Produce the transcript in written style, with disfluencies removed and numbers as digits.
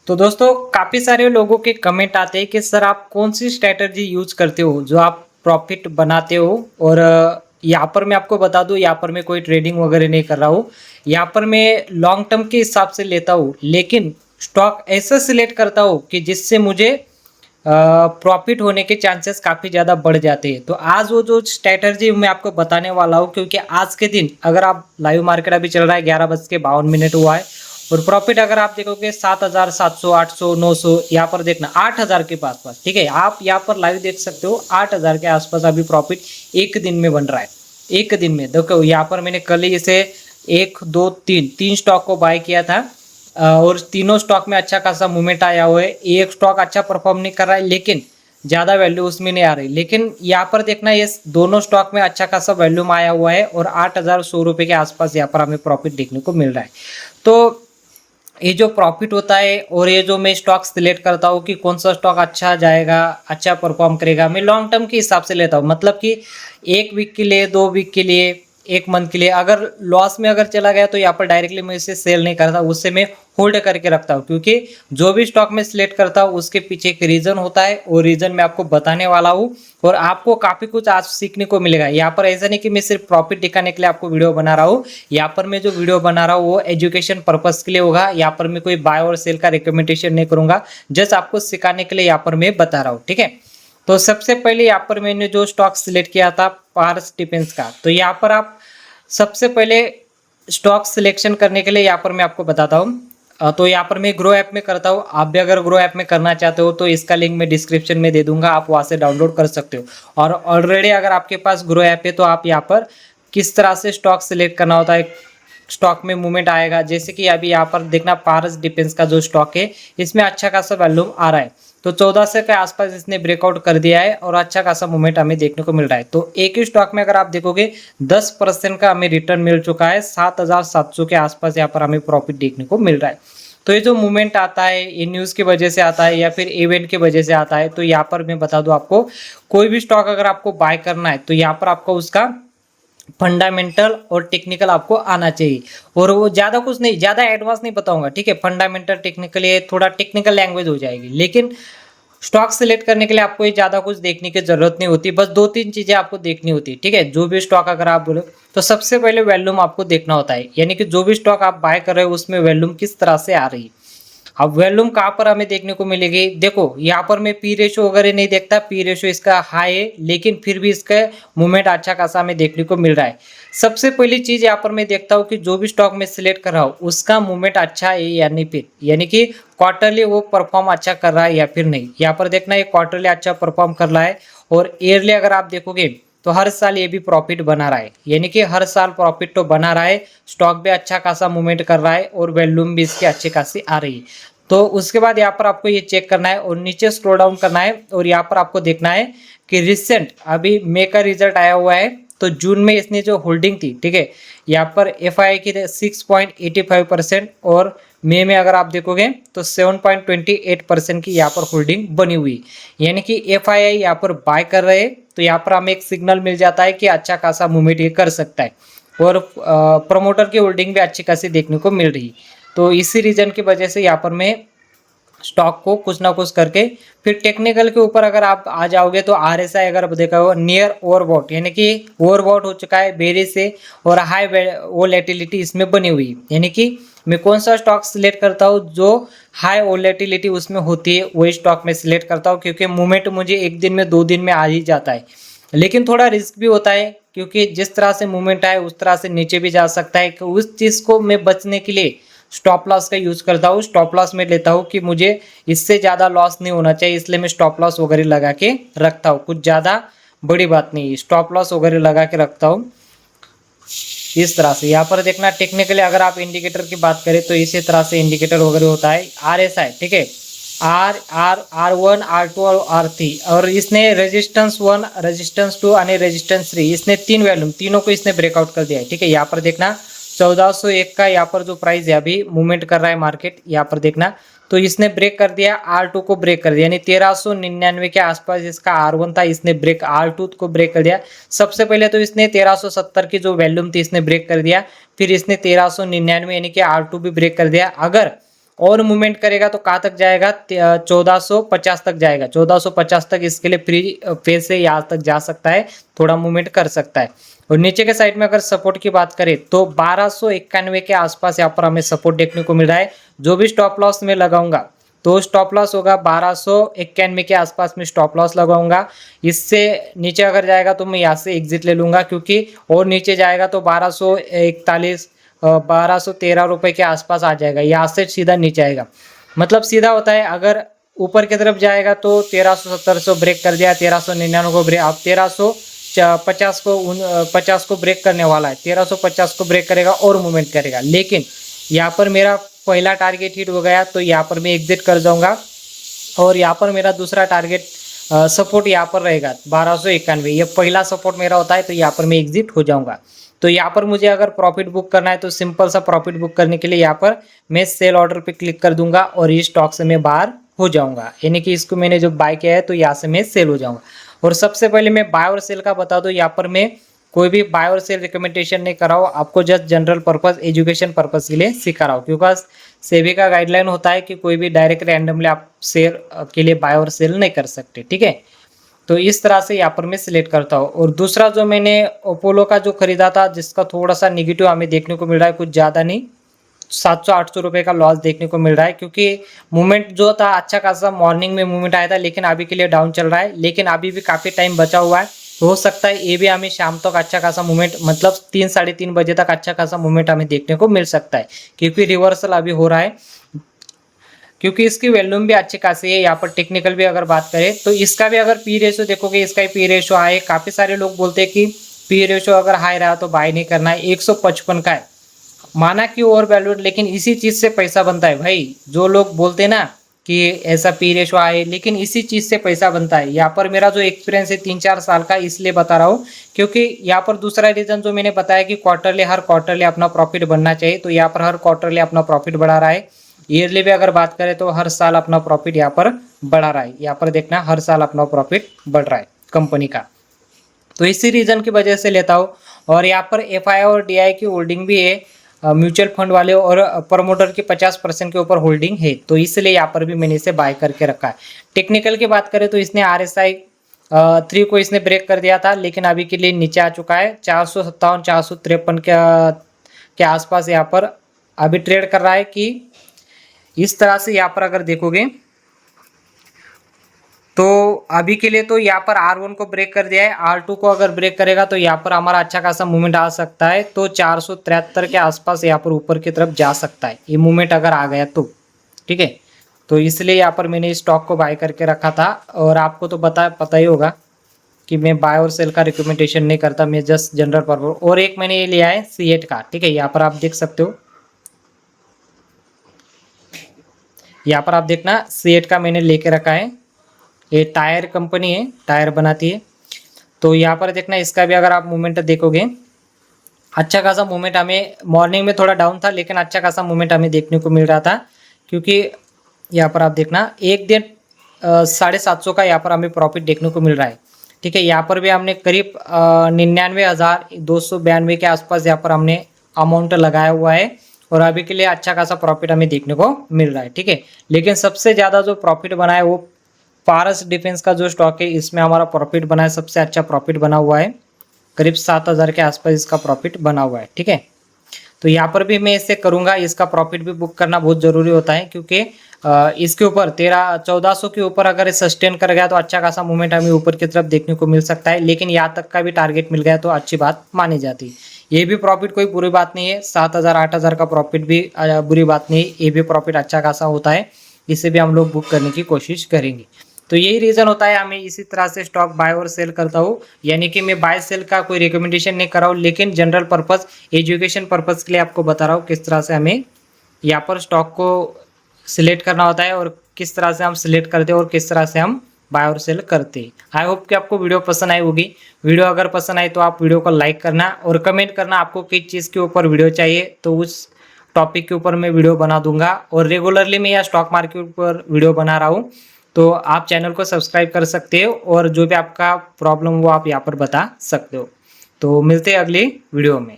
तो दोस्तों काफ़ी सारे लोगों के कमेंट आते हैं कि सर आप कौन सी स्ट्रैटेजी यूज करते हो जो आप प्रॉफिट बनाते हो। और यहाँ पर मैं आपको बता दूं, यहाँ पर मैं कोई ट्रेडिंग वगैरह नहीं कर रहा हूँ। यहाँ पर मैं लॉन्ग टर्म के हिसाब से लेता हूँ, लेकिन स्टॉक ऐसा सिलेक्ट करता हूँ कि जिससे मुझे प्रॉफिट होने के चांसेस काफ़ी ज़्यादा बढ़ जाते हैं। तो आज वो जो स्ट्रैटेजी मैं आपको बताने वाला हूँ, क्योंकि आज के दिन अगर आप लाइव मार्केट अभी चल रहा है 11:52 हुआ है, और प्रॉफिट अगर आप देखोगे 7,000, 700, 800, 900, यहाँ पर देखना 8,000 के पास, ठीक है। आप यहाँ पर लाइव देख सकते हो 8,000 के आसपास अभी प्रॉफिट एक दिन में बन रहा है। एक दिन में देखो, यहाँ पर मैंने कल ही इसे 1, 2, 3 स्टॉक को बाय किया था, और तीनों स्टॉक में अच्छा खासा मूवमेंट आया हुआ है। एक स्टॉक अच्छा परफॉर्म नहीं कर रहा है, लेकिन ज़्यादा वैल्यू उसमें नहीं आ रही, लेकिन यहाँ पर देखना ये दोनों स्टॉक में अच्छा खासा वैल्यूम आया हुआ है, और 8,100 रुपये के आसपास यहाँ पर हमें प्रॉफिट देखने को मिल रहा है। तो ये जो प्रॉफिट होता है, और ये जो मैं स्टॉक सिलेक्ट करता हूँ कि कौन सा स्टॉक अच्छा जाएगा, अच्छा परफॉर्म करेगा, मैं लॉन्ग टर्म के हिसाब से लेता हूँ। मतलब कि 1 वीक के लिए, 2 वीक के लिए, 1 मंथ के लिए। अगर लॉस में अगर चला गया तो यहाँ पर डायरेक्टली मैं इसे सेल नहीं करता, उससे मैं होल्ड करके रखता हूँ। क्योंकि जो भी स्टॉक मैं सिलेक्ट करता हूँ उसके पीछे एक रीज़न होता है, और रीज़न मैं आपको बताने वाला हूँ, और आपको काफ़ी कुछ आज सीखने को मिलेगा। यहाँ पर ऐसा नहीं कि मैं सिर्फ प्रॉफिट दिखाने के लिए आपको वीडियो बना रहा हूँ। यहाँ पर मैं जो वीडियो बना रहा हूँ वो एजुकेशन पर्पस के लिए होगा। यहाँ पर मैं कोई बाय और सेल का रिकमेंडेशन नहीं करूँगा, जस्ट आपको सिखाने के लिए यहाँ पर मैं बता रहा हूँ, ठीक है। तो सबसे पहले यहाँ पर मैंने जो स्टॉक सिलेक्ट किया था पारस डिफेंस का, तो यहाँ पर आप सबसे पहले स्टॉक सिलेक्शन करने के लिए यहाँ पर मैं आपको बताता हूँ। तो यहाँ पर मैं ग्रो ऐप में करता हूँ। आप भी अगर ग्रो ऐप में करना चाहते हो तो इसका लिंक मैं डिस्क्रिप्शन में दे दूंगा, आप वहाँ से डाउनलोड कर सकते हो। और ऑलरेडी अगर आपके पास ग्रो ऐप है तो आप यहाँ पर किस तरह से स्टॉक सिलेक्ट करना होता है, स्टॉक में मूवमेंट आएगा। जैसे कि अभी यहाँ पर देखना पारस डिफेंस का जो स्टॉक है इसमें अच्छा खासा वैल्यूम आ रहा है, तो 1400 के आसपास इसने ब्रेकआउट कर दिया है, और अच्छा खासा मूवमेंट हमें देखने को मिल रहा है। तो एक ही स्टॉक में अगर आप देखोगे 10% का हमें रिटर्न मिल चुका है। 7,700 के आसपास यहाँ पर हमें प्रॉफिट देखने को मिल रहा है। तो ये जो मूवमेंट आता है ये न्यूज़ की वजह से आता है या फिर इवेंट की वजह से आता है। तो यहाँ पर मैं बता दूं आपको, कोई भी स्टॉक अगर आपको बाय करना है तो यहाँ पर आपको उसका फंडामेंटल और टेक्निकल आपको आना चाहिए। और वो ज़्यादा कुछ नहीं, ज़्यादा एडवांस नहीं बताऊंगा, ठीक है। फंडामेंटल टेक्निकल, ये थोड़ा टेक्निकल लैंग्वेज हो जाएगी, लेकिन स्टॉक सिलेक्ट करने के लिए आपको ये ज़्यादा कुछ देखने की जरूरत नहीं होती। बस 2-3 चीज़ें आपको देखनी होती है, ठीक है। जो भी स्टॉक अगर आप बोलो तो सबसे पहले वैल्यूम आपको देखना होता है, यानी कि जो भी स्टॉक आप बाय कर रहे हो उसमें वैल्यूम किस तरह से आ रही है। अब वॉल्यूम कहाँ पर हमें देखने को मिलेगी, देखो यहाँ पर मैं पी रेशो वगैरह नहीं देखता, पी रेशो इसका हाई है, लेकिन फिर भी इसका मूवमेंट अच्छा खासा हमें देखने को मिल रहा है। सबसे पहली चीज यहाँ पर मैं देखता हूँ कि जो भी स्टॉक में सिलेक्ट कर रहा हूँ उसका मूवमेंट अच्छा है या नहीं, फिर यानी कि क्वार्टरली वो परफॉर्म अच्छा कर रहा है या फिर नहीं। यहाँ पर देखना ये क्वार्टरली अच्छा परफॉर्म कर रहा है, और ईयरली अगर आप देखोगे तो हर साल ये भी प्रॉफिट बना रहा है, यानी कि हर साल प्रॉफिट तो बना रहा है। स्टॉक भी अच्छा खासा मूवमेंट कर रहा है, और वॉल्यूम भी इसकी अच्छी खासी आ रही है। तो उसके बाद यहाँ पर आपको ये चेक करना है और नीचे स्क्रॉल डाउन करना है, और यहाँ पर आपको देखना है कि रिसेंट अभी मई का रिजल्ट आया हुआ है। तो जून में इसने जो होल्डिंग थी, ठीक है, यहाँ पर FII की 6.85%, और मई में अगर आप देखोगे तो 7.28% की यहाँ पर होल्डिंग बनी हुई, यानी कि FII यहाँ पर बाय कर रहे हैं। तो यहाँ पर हमें एक सिग्नल मिल जाता है कि अच्छा खासा मूवमेंट ये कर सकता है, और प्रमोटर की होल्डिंग भी अच्छी खासी देखने को मिल रही। तो इसी रीजन की वजह से यहाँ पर मैं स्टॉक को कुछ ना कुछ करके, फिर टेक्निकल के ऊपर अगर आप आ जाओगे तो RSI अगर देखा हो नियर ओवरबॉट, यानी कि ओवरबॉट हो चुका है बेरी से, और हाई वोलेटिलिटी इसमें बनी हुई, यानी कि मैं कौन सा स्टॉक सिलेक्ट करता हूँ जो हाई वोलेटिलिटी उसमें होती है वही स्टॉक में सिलेक्ट करता हूँ। क्योंकि मूवमेंट मुझे 1 दिन में 2 दिन में आ ही जाता है, लेकिन थोड़ा रिस्क भी होता है, क्योंकि जिस तरह से मूवमेंट आए उस तरह से नीचे भी जा सकता है। कि उस चीज़ को मैं बचने के लिए स्टॉप लॉस का यूज़ करता हूँ। स्टॉप लॉस में लेता हूँ कि मुझे इससे ज़्यादा लॉस नहीं होना चाहिए, इसलिए मैं स्टॉप लॉस वगैरह लगा के रखता हूँ। कुछ ज़्यादा बड़ी बात नहीं है, स्टॉप लॉस वगैरह लगा के रखता हूँ इस तरह से। यहाँ पर देखना टेक्निकली अगर आप इंडिकेटर की बात करें तो इसी तरह से इंडिकेटर वगैरह होता है। RSI, ठीक है, R1, R2 और R3, और इसने रेजिस्टेंस 1, रेजिस्टेंस 2 और रेजिस्टेंस 3, इसने 3 वैल्यूम, तीनों को इसने ब्रेकआउट कर दिया है, ठीक है। यहाँ पर देखना 1401 का यहाँ पर जो प्राइस है अभी मूवमेंट कर रहा है मार्केट, यहाँ पर देखना तो इसने ब्रेक कर दिया, R2 को ब्रेक कर दिया, यानी 1399 के आसपास इसका R1 था, इसने ब्रेक R2 को ब्रेक कर दिया। सबसे पहले तो इसने 1370 की जो वैल्यूम थी इसने ब्रेक कर दिया, फिर इसने 1399 यानी कि R2 भी ब्रेक कर दिया। अगर और मूवमेंट करेगा तो कहाँ तक जाएगा, 1450 तक जाएगा। 1450 तक इसके लिए फ्री फेज से यहाँ तक जा सकता है, थोड़ा मूवमेंट कर सकता है। और नीचे के साइड में अगर सपोर्ट की बात करें तो 1291 के आसपास यहाँ पर हमें सपोर्ट देखने को मिल रहा है। जो भी स्टॉप लॉस में लगाऊंगा तो स्टॉप लॉस होगा 1291 के आसपास में स्टॉप लॉस लगाऊंगा। इससे नीचे अगर जाएगा तो मैं यहाँ से एग्जिट ले लूंगा, क्योंकि और नीचे जाएगा तो 1241 1213 रुपए के आसपास आ जाएगा, यहाँ से सीधा नीचे आएगा। मतलब सीधा होता है, अगर ऊपर की तरफ जाएगा तो 1370 ब्रेक कर दिया, 1399 को ब्रेक, आप 50 को ब्रेक करने वाला है, 1350 को ब्रेक करेगा और मूवमेंट करेगा। लेकिन यहाँ पर मेरा पहला टारगेट हिट हो गया तो यहाँ पर मैं एग्जिट कर जाऊंगा, और यहाँ पर मेरा दूसरा टारगेट सपोर्ट यहाँ पर रहेगा 1291, ये पहला सपोर्ट मेरा होता है, तो यहाँ पर मैं एग्जिट हो जाऊंगा। तो यहाँ पर मुझे अगर प्रॉफिट बुक करना है तो सिंपल सा प्रॉफिट बुक करने के लिए यहाँ पर मैं सेल ऑर्डर पे क्लिक कर दूंगा और इस स्टॉक से मैं बाहर हो जाऊंगा, यानी कि इसको मैंने जो बाय किया है तो यहाँ से मैं सेल हो जाऊंगा। और सबसे पहले मैं बाय और सेल का बता दूं, यहाँ पर मैं कोई भी बाय और सेल रिकमेंडेशन नहीं कर रहा हूँ, आपको just general purpose education purpose के लिए सिखा रहा हूँ, क्योंकि सेबी का गाइडलाइन होता है कि कोई भी डायरेक्ट रैंडमली आप शेयर के लिए बाय और सेल नहीं कर सकते, ठीक है। तो इस तरह से यहाँ पर मैं सिलेक्ट करता हूँ। और दूसरा जो मैंने अपोलो का जो खरीदा था, जिसका थोड़ा सा निगेटिव हमें देखने को मिल रहा है, कुछ ज़्यादा नहीं, 700-800 रुपये का लॉस देखने को मिल रहा है, क्योंकि मूवमेंट जो था अच्छा खासा मॉर्निंग में मूवमेंट आया था, लेकिन अभी के लिए डाउन चल रहा है। लेकिन अभी भी काफ़ी टाइम बचा हुआ है, तो हो सकता है ये भी हमें शाम तक अच्छा खासा मूवमेंट, मतलब 3-3:30 बजे तक अच्छा खासा मूवमेंट हमें देखने को मिल सकता है, क्योंकि रिवर्सल अभी हो रहा है, क्योंकि इसकी वॉल्यूम भी अच्छी खासी है। यहाँ पर टेक्निकल भी अगर बात करें तो इसका भी अगर पी रेशो देखोगे, इसका भी पी रेशो हाई है। काफ़ी सारे लोग बोलते हैं कि पी रेशो अगर हाई रहा तो बाय नहीं करना है, 155 का है, माना कि ओवर वैल्यूड, लेकिन इसी चीज़ से पैसा बनता है भाई। जो लोग बोलते हैं ना कि ऐसा पी रेशो आए, लेकिन इसी चीज़ से पैसा बनता है। यहाँ पर मेरा जो एक्सपीरियंस है 3-4 साल का, इसलिए बता रहा हूँ, क्योंकि यहाँ पर दूसरा रीज़न जो मैंने बताया कि हर क्वार्टरली अपना प्रॉफिट बनना चाहिए, तो यहाँ पर हर क्वार्टरली अपना प्रॉफिट बढ़ा रहा है। ईयरली भी अगर बात करें तो हर साल अपना प्रॉफिट यहाँ पर बढ़ा रहा है। यहाँ पर देखना हर साल अपना प्रॉफिट बढ़ रहा है कंपनी का, तो इसी रीज़न की वजह से लेता हूँ। और यहाँ पर एफआई और डीआई की होल्डिंग भी है, म्यूचुअल फंड वाले और प्रमोटर की 50% के ऊपर होल्डिंग है, तो इसलिए यहाँ पर भी मैंने इसे बाय करके रखा है। टेक्निकल की बात करें तो इसने RSI 3 को इसने ब्रेक कर दिया था, लेकिन अभी के लिए नीचे आ चुका है, 457-453 के आसपास यहाँ पर अभी ट्रेड कर रहा है। कि इस तरह से यहाँ पर अगर देखोगे तो अभी के लिए तो यहाँ पर R1 को ब्रेक कर दिया है, R2 को अगर ब्रेक करेगा तो यहाँ पर हमारा अच्छा खासा मूवमेंट आ सकता है, तो 473 के आसपास यहाँ पर ऊपर की तरफ जा सकता है ये मूवमेंट अगर आ गया तो, ठीक है। तो इसलिए यहाँ पर मैंने इस स्टॉक को बाय करके रखा था। और आपको तो पता ही होगा कि मैं बाय और सेल का रिकमेंडेशन नहीं करता, मैं जस्ट जनरल पर्पस। और एक मैंने ये लिया है C8 का, ठीक है, यहाँ पर आप देख सकते हो, यहाँ पर आप देखना C8 का मैंने लेके रखा है। ये टायर कंपनी है, टायर बनाती है। तो यहाँ पर देखना इसका भी अगर आप मूवमेंट देखोगे, अच्छा खासा मूवमेंट हमें मॉर्निंग में थोड़ा डाउन था, लेकिन अच्छा खासा मूवमेंट हमें देखने को मिल रहा था, क्योंकि यहाँ पर आप देखना एक दिन 750 का यहाँ पर हमें प्रॉफिट देखने को मिल रहा है, ठीक है। यहाँ पर भी हमने करीब 99,292 के आसपास यहाँ पर हमने अमाउंट लगाया हुआ है, और अभी के लिए अच्छा खासा प्रॉफिट हमें देखने को मिल रहा है, ठीक है। लेकिन सबसे ज़्यादा जो प्रॉफिट बना है वो पारस डिफेंस का जो स्टॉक है, इसमें हमारा प्रॉफिट बना है, सबसे अच्छा प्रॉफिट बना हुआ है, करीब 7,000 के आसपास इसका प्रॉफिट बना हुआ है, ठीक है। तो यहाँ पर भी मैं इसे करूँगा, इसका प्रॉफिट भी बुक करना बहुत ज़रूरी होता है, क्योंकि इसके ऊपर 1400 के ऊपर अगर सस्टेन कर गया तो अच्छा खासा मूवमेंट हमें ऊपर की तरफ देखने को मिल सकता है। लेकिन यहाँ तक का भी टारगेट मिल गया तो अच्छी बात मानी जाती है। ये भी प्रॉफिट कोई बुरी बात नहीं है, 7,000-8,000 का प्रॉफिट भी बुरी बात नहीं है, ये भी प्रॉफिट अच्छा खासा होता है, इसे भी हम लोग बुक करने की कोशिश करेंगे। तो यही रीज़न होता है हमें इसी तरह से स्टॉक बाय और सेल करता हूँ, यानी कि मैं बाय सेल का कोई रिकमेंडेशन नहीं कर रहा हूँ, लेकिन जनरल पर्पस एजुकेशन पर्पस के लिए आपको बता रहा हूँ किस तरह से हमें यहाँ पर स्टॉक को सिलेक्ट करना होता है, और किस तरह से हम सिलेक्ट करते हैं, और किस तरह से हम बाय और सेल करते हैं। आई होप कि आपको वीडियो पसंद आई होगी। वीडियो अगर पसंद आई तो आप वीडियो को लाइक करना और कमेंट करना आपको किस चीज़ के ऊपर वीडियो चाहिए, तो उस टॉपिक के ऊपर मैं वीडियो बना दूंगा। और रेगुलरली मैं यहाँ स्टॉक मार्केट पर वीडियो बना रहा हूँ, तो आप चैनल को सब्सक्राइब कर सकते हो, और जो भी आपका प्रॉब्लम वो आप यहाँ पर बता सकते हो। तो मिलते हैं अगली वीडियो में।